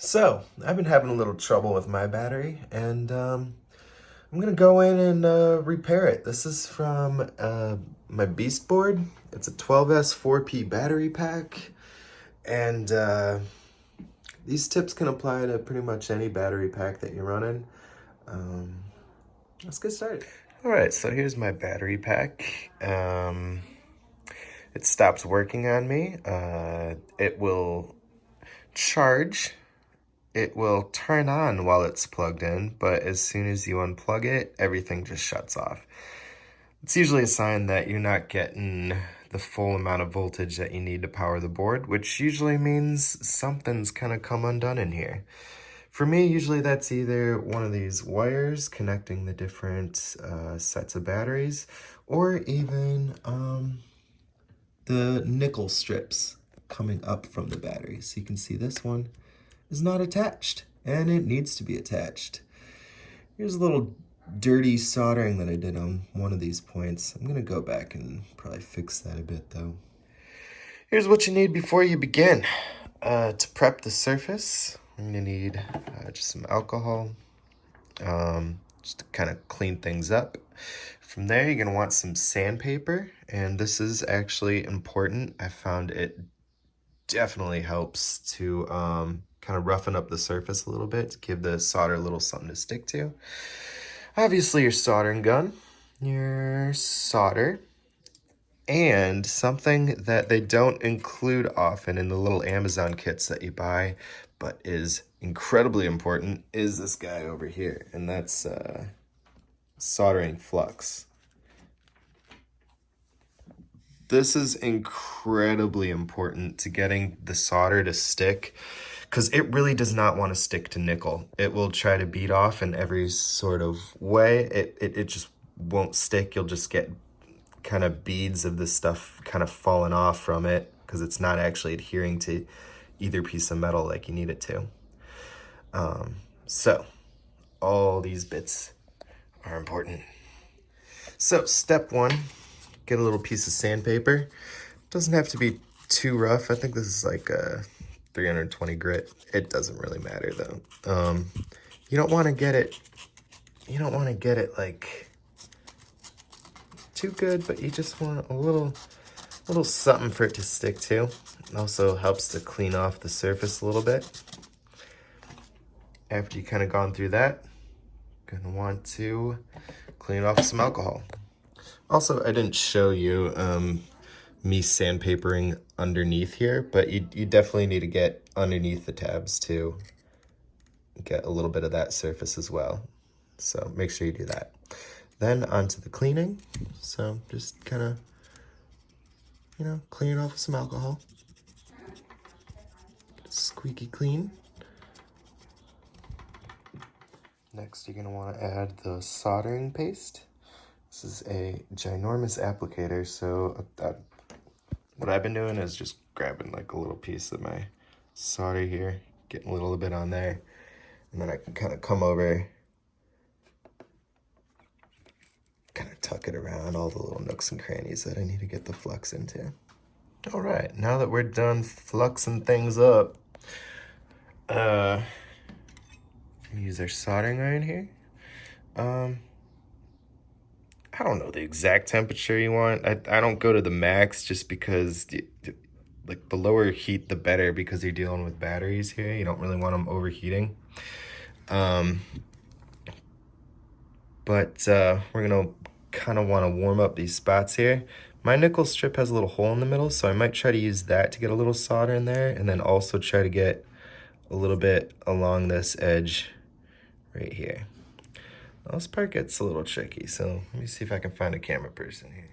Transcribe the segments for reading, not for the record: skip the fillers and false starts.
So, I've been having a little trouble with my battery, and I'm gonna go in and repair it. This is from my Beast board. It's a 12S 4P battery pack, and these tips can apply to pretty much any battery pack that you're running. Um, let's get started. All right, so here's my battery pack. It stopped working on me. It will charge. It will turn on while it's plugged in, but as soon as you unplug it, everything just shuts off. It's usually a sign that you're not getting the full amount of voltage that you need to power the board, which usually means something's kind of come undone in here. For me, usually that's either one of these wires connecting the different sets of batteries, or even the nickel strips coming up from the battery. So you can see this one is not attached, and it needs to be attached. Here's a little dirty soldering that I did on one of these points. I'm gonna go back and probably fix that a bit though. Here's what you need before you begin. To prep the surface, I'm gonna need just some alcohol, just to kind of clean things up. From there, you're gonna want some sandpaper, and this is actually important. I found it definitely helps to kind of roughen up the surface a little bit to give the solder a little something to stick to. Obviously, your soldering gun, your solder, and something that they don't include often in the little Amazon kits that you buy, but is incredibly important, is this guy over here, and that's soldering flux. This is incredibly important to getting the solder to stick, because it really does not want to stick to nickel. It will try to beat off in every sort of way. It just won't stick. You'll just get kind of beads of this stuff kind of falling off from it because it's not actually adhering to either piece of metal like you need it to. So all these bits are important. So step one, get a little piece of sandpaper. Doesn't have to be too rough. I think this is like a 320 grit. It doesn't really matter though. You don't want to get it. You don't want to get it like too good, but you just want a little something for it to stick to. It also helps to clean off the surface a little bit. After you kind of gone through that, gonna want to clean it off with some alcohol. Also, I didn't show you me sandpapering underneath here, but you definitely need to get underneath the tabs to get a little bit of that surface as well. So make sure you do that. Then onto the cleaning. So just kind of, clean it off with some alcohol. Get it squeaky clean. Next, you're gonna want to add the soldering paste. This is a ginormous applicator, so what I've been doing is just grabbing like a little piece of my solder here, getting a little bit on there, and then I can kind of come over, kind of tuck it around all the little nooks and crannies that I need to get the flux into. All right, now that we're done fluxing things up, use our soldering iron here. I don't know the exact temperature you want. I don't go to the max just because like the lower heat the better, because you're dealing with batteries here. You don't really want them overheating. But we're gonna kind of want to warm up these spots here. My nickel strip has a little hole in the middle, so I might try to use that to get a little solder in there, and then also try to get a little bit along this edge right here. Now, this part gets a little tricky, so let me see if I can find a camera person here.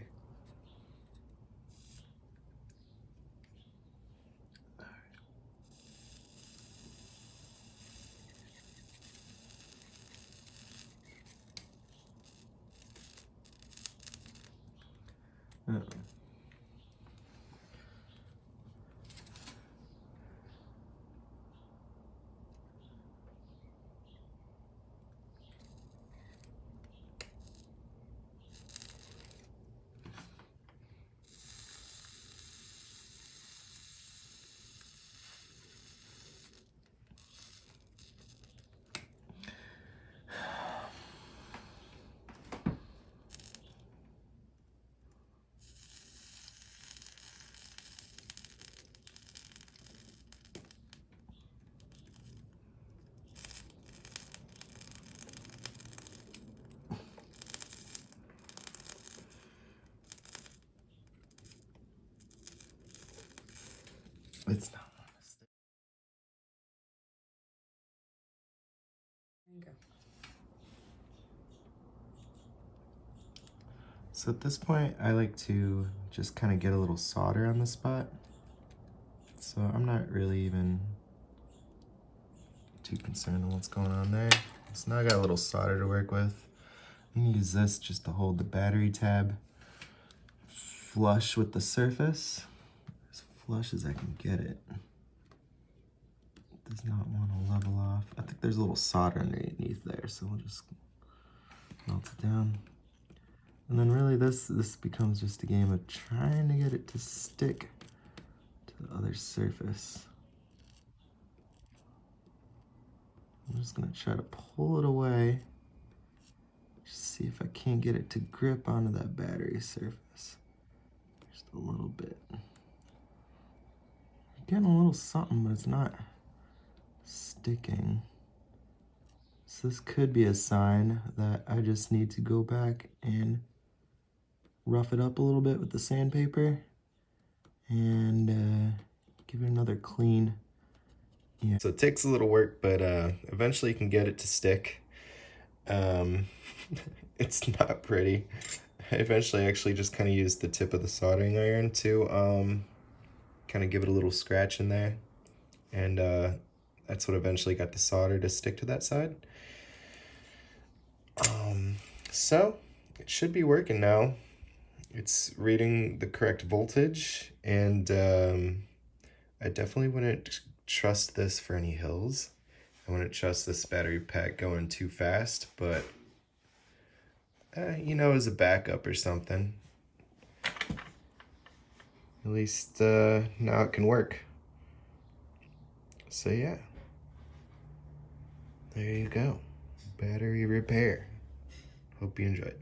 It's not. So at this point, I like to just kind of get a little solder on the spot. So I'm not really even too concerned with what's going on there. So now I got a little solder to work with. I'm gonna use this just to hold the battery tab flush with the surface, as flush as I can get it. Does not want to level off. I think there's a little solder underneath there, so we'll just melt it down. And then really this becomes just a game of trying to get it to stick to the other surface. I'm just gonna try to pull it away. Just see if I can't get it to grip onto that battery surface. Just a little bit. Getting a little something, but it's not sticking. So this could be a sign that I just need to go back and rough it up a little bit with the sandpaper and give it another clean. Yeah. So it takes a little work, but eventually you can get it to stick. It's not pretty. I eventually actually just kind of used the tip of the soldering iron to kind of give it a little scratch in there. And that's what eventually got the solder to stick to that side. So it should be working now. It's reading the correct voltage, and I definitely wouldn't trust this for any hills. I wouldn't trust this battery pack going too fast, but you know, as a backup or something. At least now it can work. So yeah, there you go. Battery repair. Hope you enjoyed.